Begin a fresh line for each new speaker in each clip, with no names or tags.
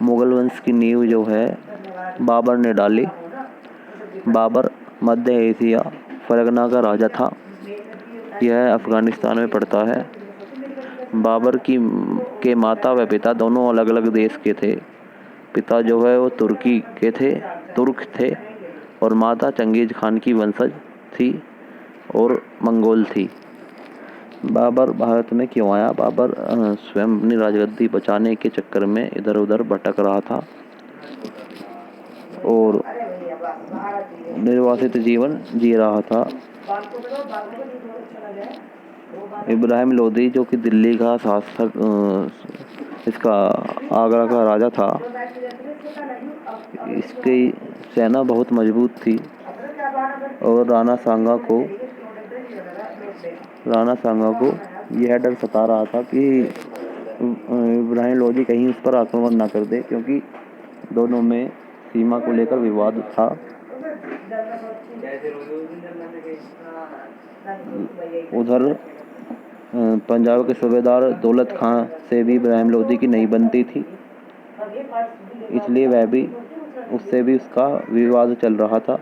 मुगल वंश की नींव जो है बाबर ने डाली। बाबर मध्य एशिया फरगना का राजा था। यह अफगानिस्तान में पड़ता है। बाबर के माता व पिता दोनों अलग अलग देश के थे। पिता जो है वो तुर्क थे और माता चंगेज खान की वंशज थी और मंगोल थी। बाबर भारत में क्यों आया? बाबर स्वयं अपनी राजगद्दी बचाने के चक्कर में इधर उधर भटक रहा था और निर्वासित जीवन जी रहा था। इब्राहिम लोदी जो कि दिल्ली का शासक इसका आगरा का राजा था, इसकी सेना बहुत मजबूत थी और राणा सांगा को यह डर सता रहा था कि इब्राहिम लोदी कहीं उस पर आक्रमण ना कर दे, क्योंकि दोनों में सीमा को लेकर विवाद था। उधर पंजाब के सूबेदार दौलत खां से भी इब्राहिम लोदी की नहीं बनती थी, इसलिए उससे भी उसका विवाद चल रहा था।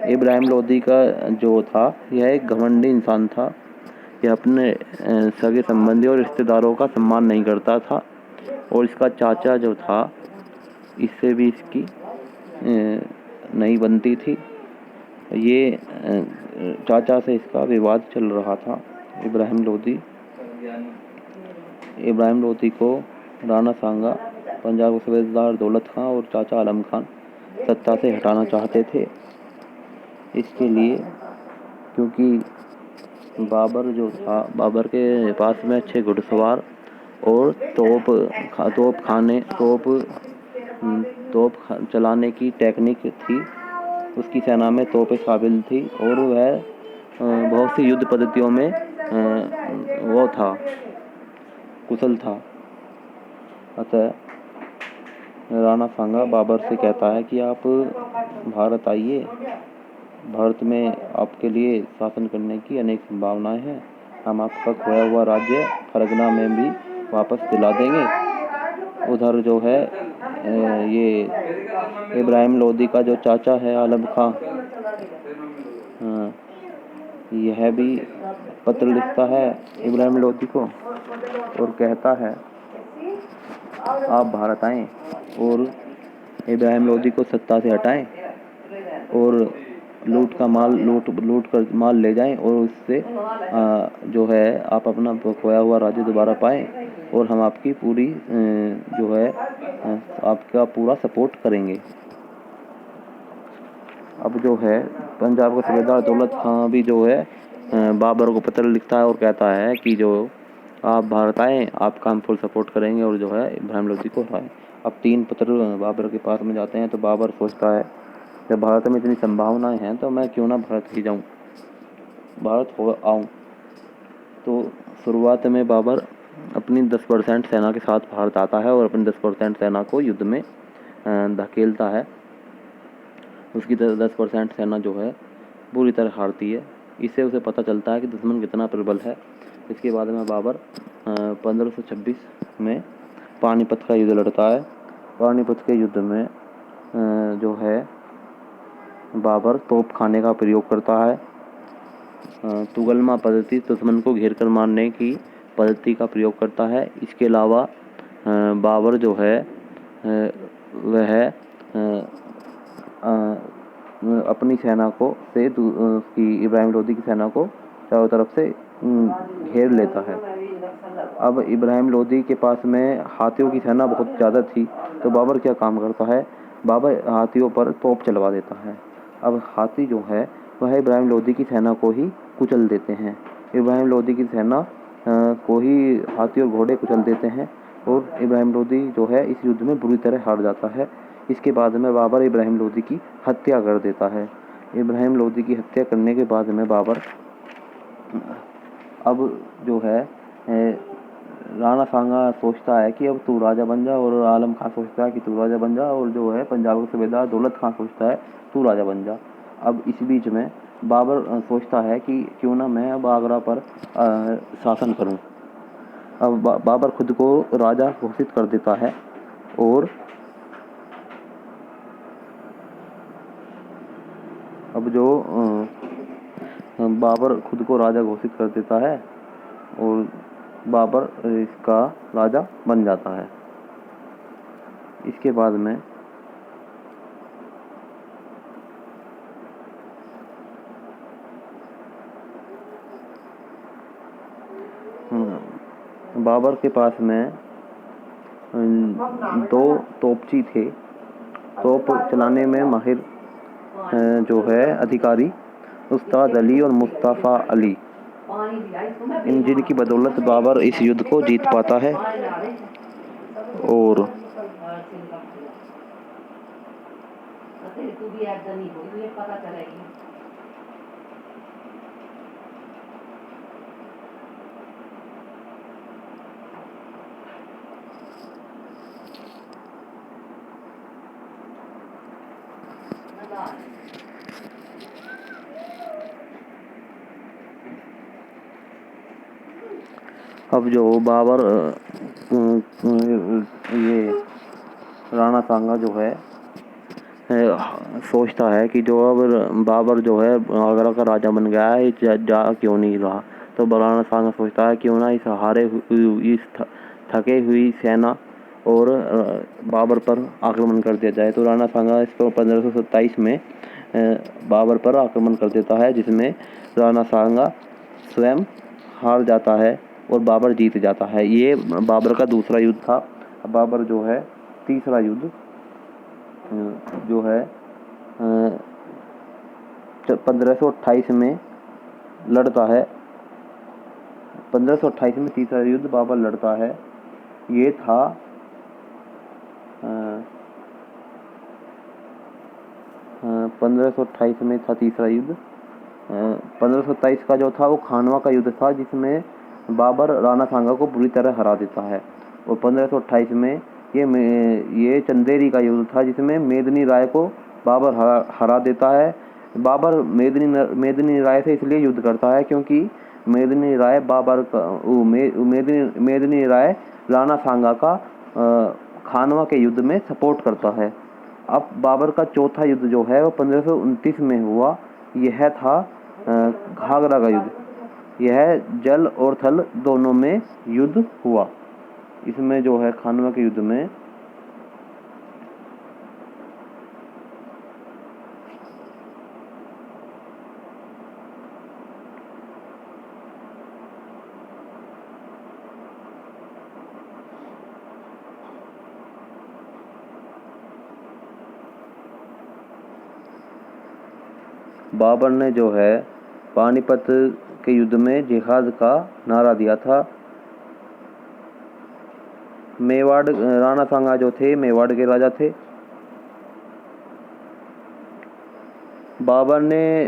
इब्राहिम लोदी का जो था यह एक घमंडी इंसान था। यह अपने सगे संबंधियों और रिश्तेदारों का सम्मान नहीं करता था और इसका चाचा जो था इससे भी इसकी नहीं बनती थी। ये चाचा से इसका विवाद चल रहा था। इब्राहिम लोदी को राणा सांगा, पंजाब के सूबेदार दौलत खां और चाचा आलम खान सत्ता से हटाना चाहते थे। इसके लिए क्योंकि बाबर जो था, बाबर के पास में अच्छे घुड़सवार और तोप चलाने की टेक्निक थी। उसकी सेना में तोपें शामिल थी और वह बहुत सी युद्ध पद्धतियों में वो था, कुशल था। अतः राणा सांगा बाबर से कहता है कि आप भारत आइए, भारत में आपके लिए शासन करने की अनेक संभावनाएं हैं। हम आपका खोया हुआ राज्य फरगना में भी वापस दिला देंगे। उधर जो है ये इब्राहिम लोदी का जो चाचा है आलम खां, यह भी पत्र लिखता है इब्राहिम लोदी को और कहता है आप भारत आएं और इब्राहिम लोदी को सत्ता से हटाएं और लूट कर माल ले जाएं और उससे जो है आप अपना खोया हुआ राज्य दोबारा पाएं और हम आपकी पूरी जो है आपका पूरा सपोर्ट करेंगे। अब जो है पंजाब का सूबेदार दौलत खां भी जो है बाबर को पत्र लिखता है और कहता है कि जो आप भारत आएँ, आपका हम फुल सपोर्ट करेंगे और जो है इब्राहिम लोदी को हटाएं। अब 3 पत्र बाबर के पास में जाते हैं तो बाबर सोचता है जब भारत में इतनी संभावनाएं हैं तो मैं क्यों ना भारत ही जाऊं, भारत हो आऊं। तो शुरुआत में बाबर अपनी 10% सेना के साथ भारत आता है और अपनी 10% सेना को युद्ध में धकेलता है। उसकी 10% सेना जो है बुरी तरह हारती है। इससे उसे पता चलता है कि दुश्मन कितना प्रबल है। इसके बाद में बाबर 1526 में पानीपत का युद्ध लड़ता है। पानीपत के युद्ध में जो है बाबर तोप खाने का प्रयोग करता है। तुगलमा पद्धति, दुश्मन को घेर कर मारने की पद्धति का प्रयोग करता है। इसके अलावा बाबर जो है वह अपनी सेना को इब्राहिम लोदी की सेना को चारों तरफ से घेर लेता है। अब इब्राहिम लोदी के पास में हाथियों की सेना बहुत ज़्यादा थी, तो बाबर क्या काम करता है, बाबर हाथियों पर तोप चलवा देता है। अब हाथी जो है वह इब्राहिम लोदी की सेना को ही कुचल देते हैं। इब्राहिम लोदी की सेना को ही हाथी और घोड़े कुचल देते हैं और इब्राहिम लोदी जो है इस युद्ध में बुरी तरह हार जाता है। इसके बाद में बाबर इब्राहिम लोदी की हत्या कर देता है। इब्राहिम लोदी की हत्या करने के बाद में बाबर अब जो है राणा सांगा सोचता है कि अब तू राजा बन जा, और आलम खां सोचता है कि तू राजा बन जा, और जो है पंजाब का सूबेदार दौलत खां सोचता है तू राजा बन जा। अब इस बीच में बाबर सोचता है कि क्यों ना मैं अब आगरा पर शासन करूं। अब बाबर खुद को राजा घोषित कर देता है और अब जो बाबर खुद को राजा घोषित कर देता है और बाबर इसका राजा बन जाता है। इसके बाद में बाबर के पास में 2 तोपची थे। तोप चलाने में माहिर जो है अधिकारी उस्ताद अली और मुस्तफ़ा अली, इन जिनकी बदौलत बाबर इस युद्ध को जीत पाता है। और अब जो बाबर ये राणा सांगा जो है सोचता है कि जो अब बाबर जो है आगरा का राजा बन गया है, जा क्यों नहीं रहा। तो राणा सांगा सोचता है क्यों ना इस थके हुई सेना और बाबर पर आक्रमण कर दिया जाए। तो राणा सांगा इसको 1527 में बाबर पर आक्रमण कर देता है, जिसमें राणा सांगा स्वयं हार जाता है और बाबर जीत जाता है। ये बाबर का दूसरा युद्ध था। बाबर जो है तीसरा युद्ध जो है 1528 में लड़ता है। 1528 में तीसरा युद्ध बाबर लड़ता है। ये था 1528 में था तीसरा युद्ध। 1527 का जो था वो खानवा का युद्ध था, जिसमें बाबर राणा सांगा को बुरी तरह हरा देता है। और 1528 में ये चंदेरी का युद्ध था, जिसमें मेदिनी राय को बाबर हरा देता है। बाबर मेदिनी राय से इसलिए युद्ध करता है क्योंकि मेदिनी राय राणा सांगा का खानवा के युद्ध में सपोर्ट करता है। अब बाबर का चौथा युद्ध जो है वो 1529 में हुआ। यह था घाघरा का युद्ध। यह जल और थल दोनों में युद्ध हुआ। इसमें जो है खानवा के युद्ध में बाबर ने जो है पानीपत के युद्ध में जिहाद का नारा दिया था। मेवाड़ राणा सांगा जो थे मेवाड़ के राजा थे। बाबर ने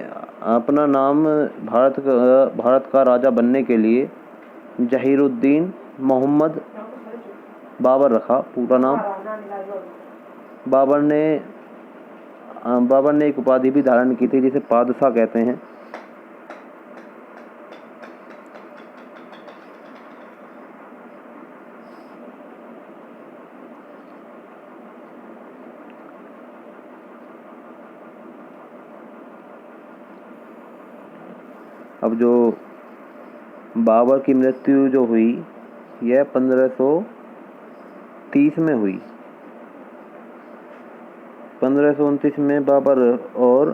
अपना नाम भारत का राजा बनने के लिए जहीरुद्दीन मोहम्मद बाबर रखा, पूरा नाम। बाबर ने एक उपाधि भी धारण की थी, जिसे पादशाह कहते हैं। अब जो बाबर की मृत्यु जो हुई यह 1530 में हुई। 1529 में बाबर और